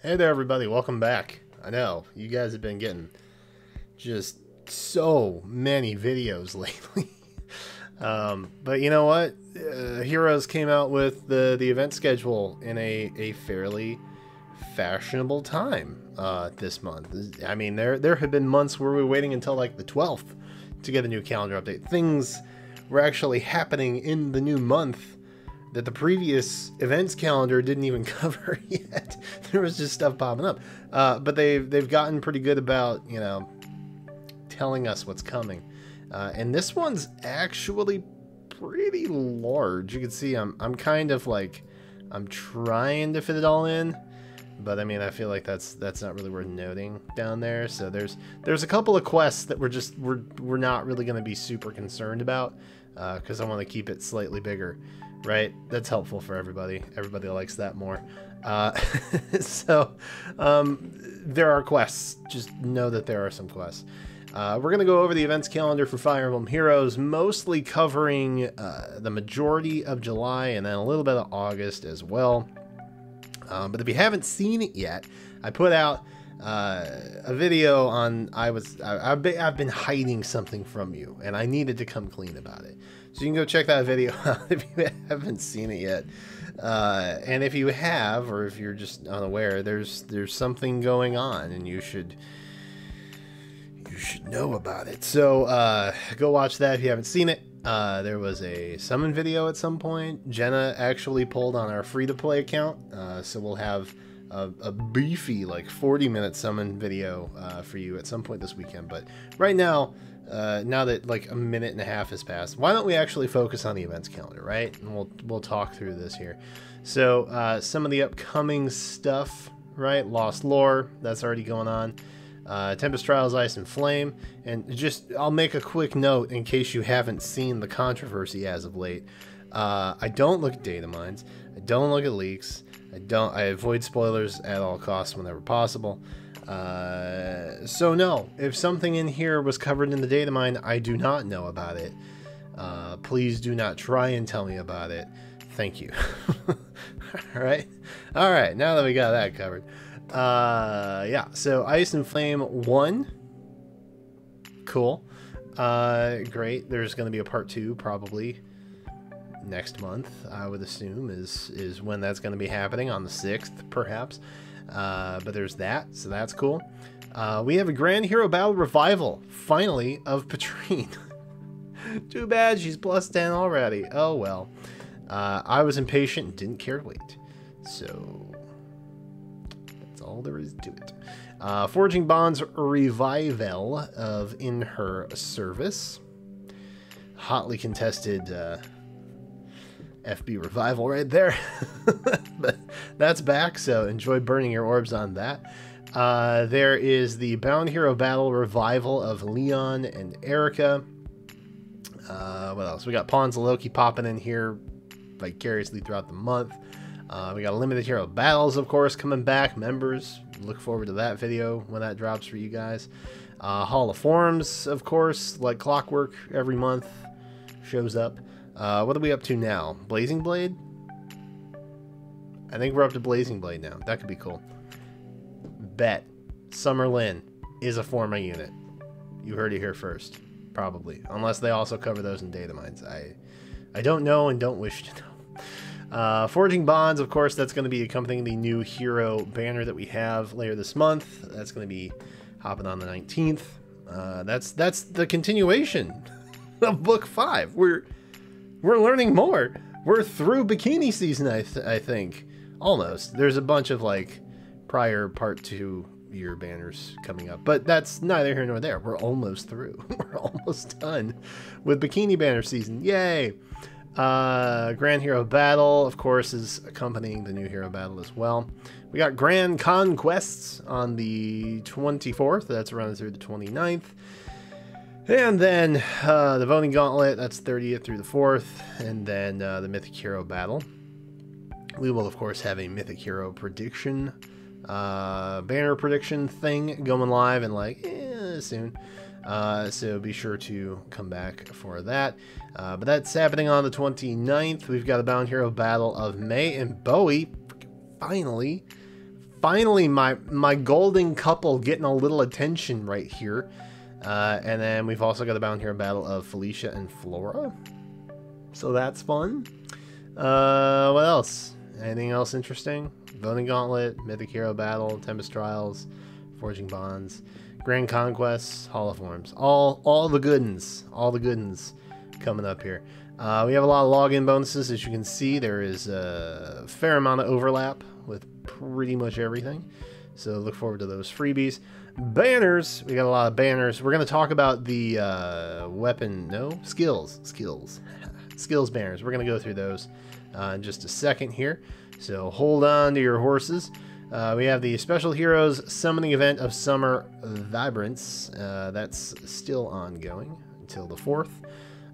Hey there, everybody. Welcome back. I know, you guys have been getting just so many videos lately. But you know what? Heroes came out with the event schedule in a fairly fashionable time this month. I mean, there have been months where we were waiting until like the 12th to get a new calendar update. Things were actually happening in the new month that the previous events calendar didn't even cover yet. There was just stuff popping up. But they've gotten pretty good about, you know, telling us what's coming. And this one's actually pretty large. You can see I'm kind of like, I'm trying to fit it all in, but I mean, I feel like that's not really worth noting down there. So there's a couple of quests that we're not really going to be super concerned about, because I want to keep it slightly bigger. Right, that's helpful for everybody. Everybody likes that more. So there are quests. Just know that there are some quests. We're going to go over the events calendar for Fire Emblem Heroes, mostly covering the majority of July and then a little bit of August as well. But if you haven't seen it yet, I put out a video on I've been hiding something from you, and I needed to come clean about it. So you can go check that video out if you haven't seen it yet. And if you have, or if you're just unaware, there's something going on, and you should know about it. So go watch that if you haven't seen it. There was a summon video at some point. Jenna actually pulled on our free-to-play account, so we'll have a beefy, like 40-minute summon video for you at some point this weekend. But right now, now that like a minute and a half has passed, why don't we actually focus on the events calendar, right? And we'll talk through this here. So some of the upcoming stuff, right? Lost Lore, that's already going on. Tempest Trials, Ice and Flame. And just, I'll make a quick note in case you haven't seen the controversy as of late. I don't look at data mines. I don't look at leaks. I avoid spoilers at all costs whenever possible. So no, if something in here was covered in the data mine, I do not know about it. Please do not try and tell me about it. Thank you. All right. Now that we got that covered. Yeah, so Ice and Flame 1. Cool. Great. There's going to be a part 2 probably next month, I would assume, is when that's going to be happening, on the 6th perhaps. But there's that, so that's cool. We have a Grand Hero Battle Revival, finally, of Patrine. Too bad she's plus 10 already. Oh well. I was impatient and didn't care to wait. So that's all there is to it. Forging Bonds Revival of In Her Service. Hotly contested FB revival right there. But that's back, so enjoy burning your orbs on that. There is the Bound Hero Battle Revival of Leon and Erica. What else? We got Pawns of Loki popping in here vicariously throughout the month. We got Limited Hero Battles, of course, coming back. Members, look forward to that video when that drops for you guys. Hall of Forms, of course, like clockwork, every month shows up. What are we up to now? Blazing Blade? I think we're up to Blazing Blade now. That could be cool. Bet Summer Lynn is a Forma unit. You heard it here first. Probably. Unless they also cover those in data mines. I don't know and don't wish to know. Forging Bonds, of course, that's going to be accompanying the new hero banner that we have later this month. That's going to be hopping on the 19th. That's the continuation of Book 5. We're learning more. We're through bikini season, I think. Almost. There's a bunch of like prior part 2 year banners coming up, but that's neither here nor there. We're almost through. We're almost done with bikini banner season. Yay! Grand Hero Battle, of course, is accompanying the new hero battle as well. We got Grand Conquests on the 24th. That's running through the 29th. And then the Voting Gauntlet, that's 30th through the 4th. And then the Mythic Hero Battle. We will, of course, have a Mythic Hero prediction, banner prediction thing going live in like soon. So be sure to come back for that. But that's happening on the 29th. We've got a Bound Hero Battle of May and Bowie. finally, my golden couple getting a little attention right here. And then we've also got the Bound Hero battle of Felicia and Flora. So that's fun. What else? Anything else interesting? Voting Gauntlet, Mythic Hero Battle, Tempest Trials, Forging Bonds, Grand Conquests, Hall of Forms. All the goodens. All the goodens coming up here. We have a lot of login bonuses. As you can see, there is a fair amount of overlap with pretty much everything. So look forward to those freebies. Banners. We got a lot of banners. We're going to talk about the skills banners. We're going to go through those in just a second here. So hold on to your horses. We have the Special Heroes Summoning Event of Summer Vibrance. That's still ongoing until the 4th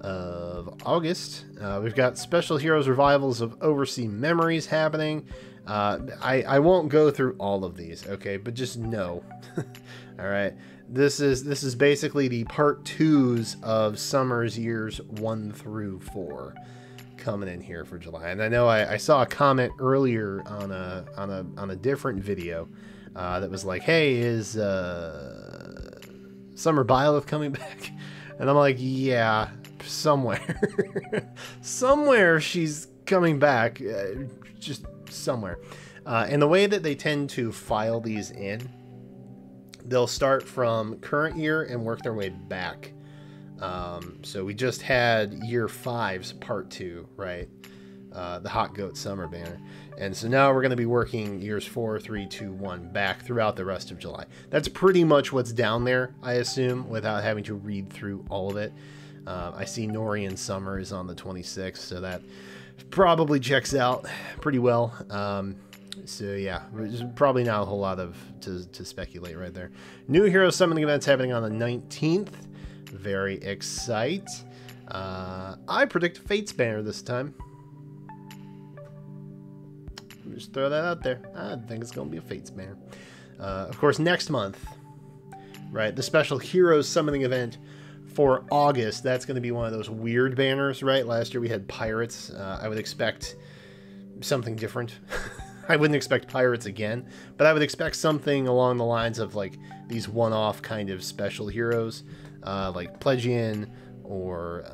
of August. We've got Special Heroes Revivals of Oversea Memories happening. I won't go through all of these, okay, but just know. All right, this is basically the part 2s of Summer's years 1 through 4 coming in here for July. And I know I saw a comment earlier on a different video that was like, hey, is Summer Byleth coming back? And I'm like, yeah, somewhere. Somewhere she's coming back, just somewhere. And the way that they tend to file these in, they'll start from current year and work their way back. So we just had year 5's part 2, right? The Hot Goat Summer banner. And so now we're going to be working years 4, 3, 2, 1 back throughout the rest of July. That's pretty much what's down there, I assume, without having to read through all of it. I see Norian Summer is on the 26th, so that probably checks out pretty well. So yeah, there's probably not a whole lot to speculate right there. New Hero Summoning Events happening on the 19th. Very excited. I predict Fate's banner this time. Just throw that out there. I think it's going to be a Fate's banner. Of course, next month, right, the Special Heroes Summoning Event for August, that's going to be one of those weird banners, right? Last year we had Pirates. I would expect something different. I wouldn't expect Pirates again, but I would expect something along the lines of like these one-off kind of special heroes, like Plegian or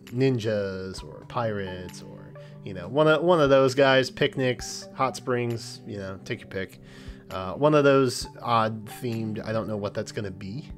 ninjas or pirates, or one of those guys. Picnics, hot springs, take your pick. One of those odd themed. I don't know what that's gonna be.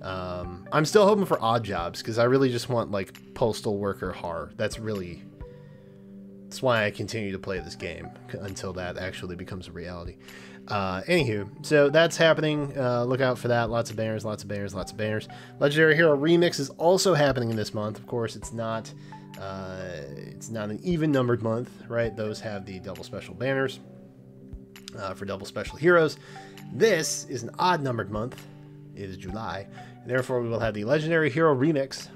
I'm still hoping for odd jobs because I really just want like postal worker horror. That's why I continue to play this game until that actually becomes a reality. Anywho, so that's happening. Look out for that. Lots of banners, lots of banners, lots of banners. Legendary Hero Remix is also happening in this month. Of course, it's not an even numbered month, right? Those have the double special banners for double special heroes. This is an odd numbered month. It is July. And therefore, we will have the Legendary Hero Remix.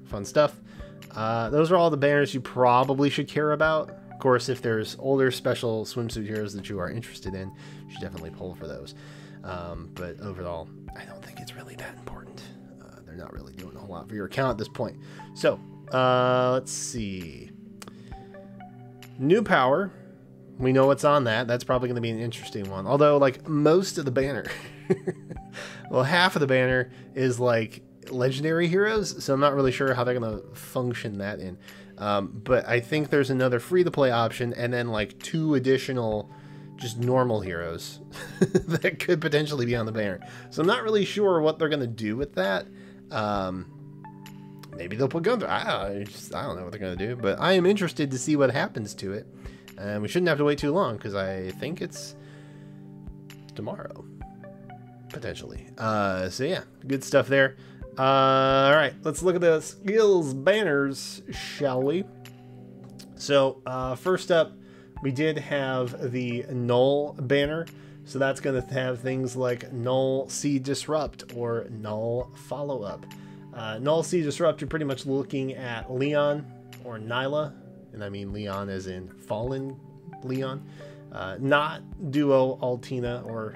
Fun stuff. Those are all the banners you probably should care about. Of course, if there's older special swimsuit heroes that you are interested in, you should definitely pull for those. But overall, I don't think it's really that important. They're not really doing a whole lot for your account at this point. So, let's see. New power. We know what's on that. That's probably going to be an interesting one. Although, like, most of the banner... well, half of the banner is, like, legendary heroes, so I'm not really sure how they're going to function that in. But I think there's another free-to-play option, and then, like, 2 additional just normal heroes that could potentially be on the banner. So I'm not really sure what they're going to do with that. Maybe they'll put Gunther. I don't know what they're going to do, but I am interested to see what happens to it. And we shouldn't have to wait too long, because I think it's tomorrow, potentially. So yeah, good stuff there. All right, let's look at the skills banners, shall we? So first up, we did have the Null banner. So that's going to have things like Null See Disrupt or Null Follow Up. Null See Disrupt, you're pretty much looking at Leon or Nyla. And I mean Leon as in Fallen Leon. Not Duo Altina or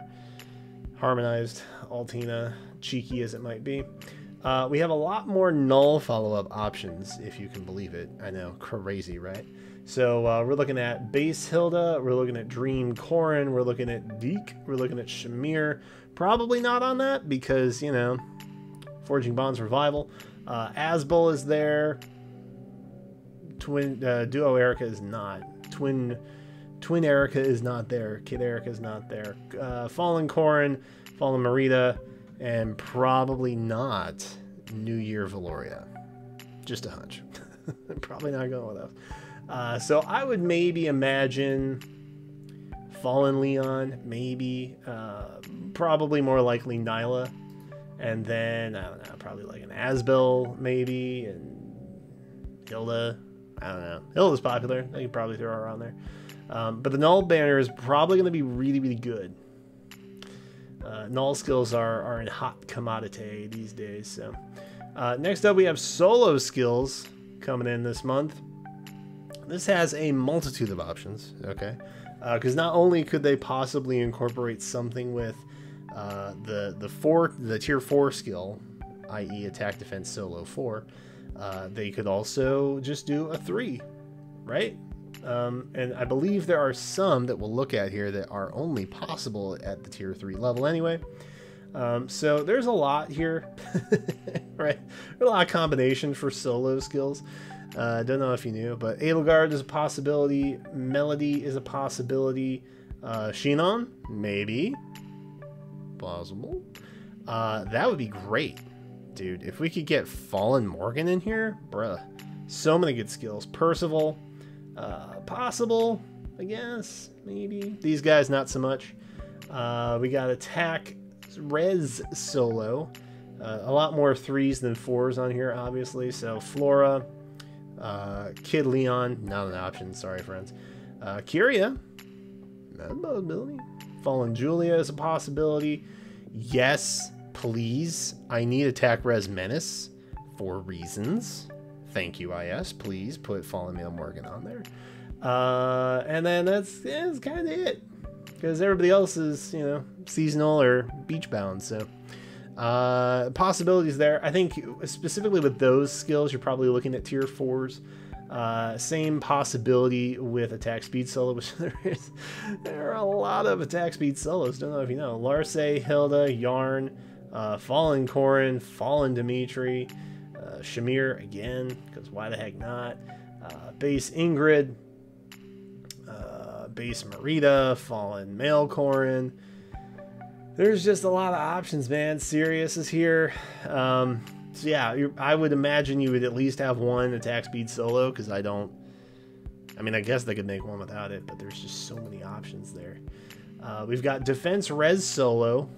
Harmonized Altina, cheeky as it might be. We have a lot more Null follow-up options, if you can believe it. I know, crazy, right? So we're looking at base Hilda, we're looking at Dream Corrin, we're looking at Deke, we're looking at Shamir. Probably not on that because, you know, Forging Bonds Revival. Asbel is there. Duo Erica is not. Twin Erica is not there. Kid Erica is not there. Fallen Corrin, Fallen Marita, and probably not New Year Valoria. Just a hunch. Probably not going with those. So I would maybe imagine Fallen Leon, maybe. Probably more likely Nyla. And then, I don't know, probably like an Asbel, maybe, and Hilda. I don't know. Hilda's popular. I could probably throw her on there. But the Null banner is probably going to be really, really good. Null skills are in hot commodity these days. So next up, we have solo skills coming in this month. This has a multitude of options, okay? Because not only could they possibly incorporate something with the tier 4 skill, i.e. attack defense solo 4, they could also just do a 3, right? And I believe there are some that we'll look at here that are only possible at the tier 3 level anyway. So there's a lot here, right? There's a lot of combination for solo skills. Don't know if you knew, but Edelgard is a possibility. Melody is a possibility. Shinon, maybe. Plausible. That would be great, dude. If we could get Fallen Morgan in here, bruh. So many good skills. Percival, possible, I guess, maybe. These guys, not so much. We got attack res solo. A lot more 3s than 4s on here, obviously. So Flora, Kid Leon, not an option. Sorry, friends. Kyria, not a possibility. Fallen Julia is a possibility. Yes, please. I need attack res menace for reasons. Thank you, IS. Please put Fallen Male Morgan on there. And then that's kind of it. Because everybody else is, you know, seasonal or beach bound. So possibilities there. I think specifically with those skills, you're probably looking at tier 4s. Same possibility with attack speed solo, which there are a lot of attack speed solos. Don't know if you know. Larce, Hilda, Yarn, Fallen Corrin, Fallen Dimitri, Shamir again, because why the heck not? Base Ingrid, base Marita, Fallen Male Corrin. There's just a lot of options, man. Sirius is here. So yeah, I would imagine you would at least have one attack speed solo, because I mean, I guess they could make one without it, but there's just so many options there. We've got defense res solo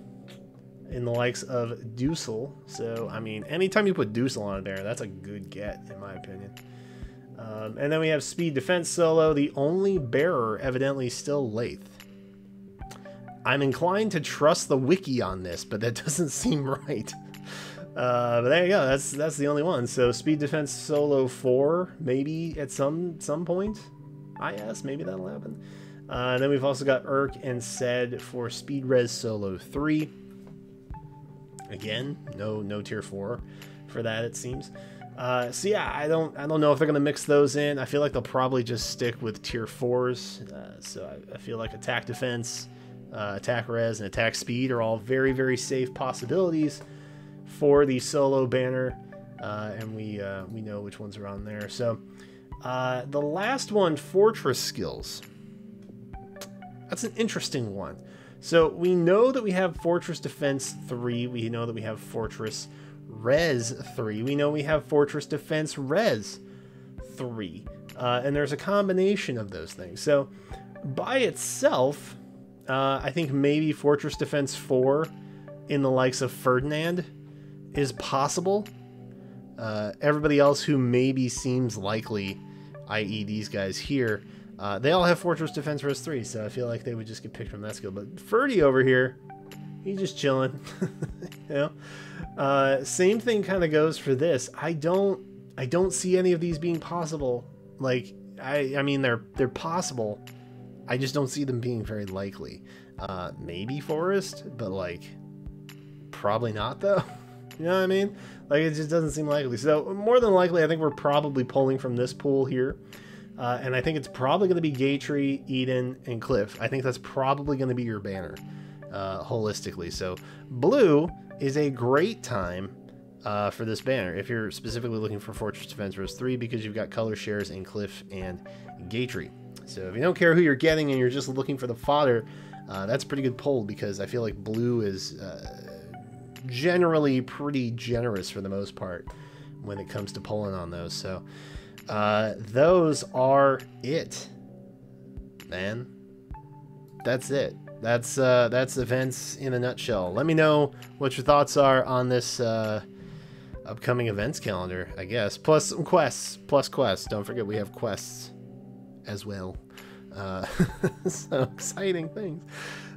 in the likes of Dusel. So, I mean, anytime you put Dusel on there, that's a good get, in my opinion. And then we have speed defense solo, the only bearer evidently still Lath. I'm inclined to trust the wiki on this, but that doesn't seem right. But there you go. That's the only one. So speed defense solo 4, maybe at some point. IS, maybe that'll happen. And then we've also got Urk and Sed for speed res solo 3. Again, no tier 4 for that, it seems. So yeah, I don't know if they're gonna mix those in. I feel like they'll probably just stick with tier 4s. So I feel like attack defense, attack res, and attack speed are all very, very safe possibilities for the solo banner, and we know which ones are on there. So the last one, Fortress skills. That's an interesting one. So we know that we have Fortress Defense 3. We know that we have Fortress Res 3. We know we have Fortress Defense Res 3. And there's a combination of those things. So by itself, I think maybe Fortress Defense 4 in the likes of Ferdinand is possible. Everybody else who maybe seems likely, i.e. these guys here, they all have Fortress Defense Res 3, so I feel like they would just get picked from that skill. But Ferdy over here, he's just chilling. You know? Same thing kind of goes for this. I don't see any of these being possible. Like, I mean, they're possible. I just don't see them being very likely. Maybe Forest, but like, probably not though. You know what I mean? Like, it just doesn't seem likely. So more than likely, I think we're probably pulling from this pool here. And I think it's probably going to be Gatry, Eden, and Cliff. I think that's probably going to be your banner, holistically. So blue is a great time for this banner if you're specifically looking for Fortress Defense Rose 3, because you've got color shares in Cliff and Gatry. So if you don't care who you're getting and you're just looking for the fodder, that's a pretty good pull, because I feel like blue is generally pretty generous for the most part when it comes to pulling on those. So those are it, man. That's it. That's events in a nutshell. Let me know what your thoughts are on this upcoming events calendar, I guess. Plus some quests. Plus quests. Don't forget we have quests as well. So exciting things.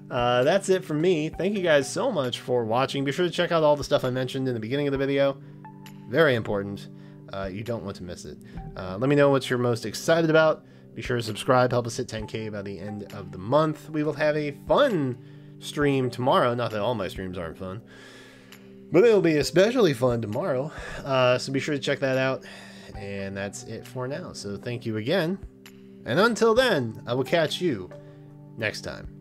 That's it from me. Thank you guys so much for watching. Be sure to check out all the stuff I mentioned in the beginning of the video. Very important. You don't want to miss it. Let me know what you're most excited about. Be sure to subscribe. Help us hit 10K by the end of the month. We will have a fun stream tomorrow. Not that all my streams aren't fun, but it'll be especially fun tomorrow. So be sure to check that out. And that's it for now. So thank you again. And until then, I will catch you next time.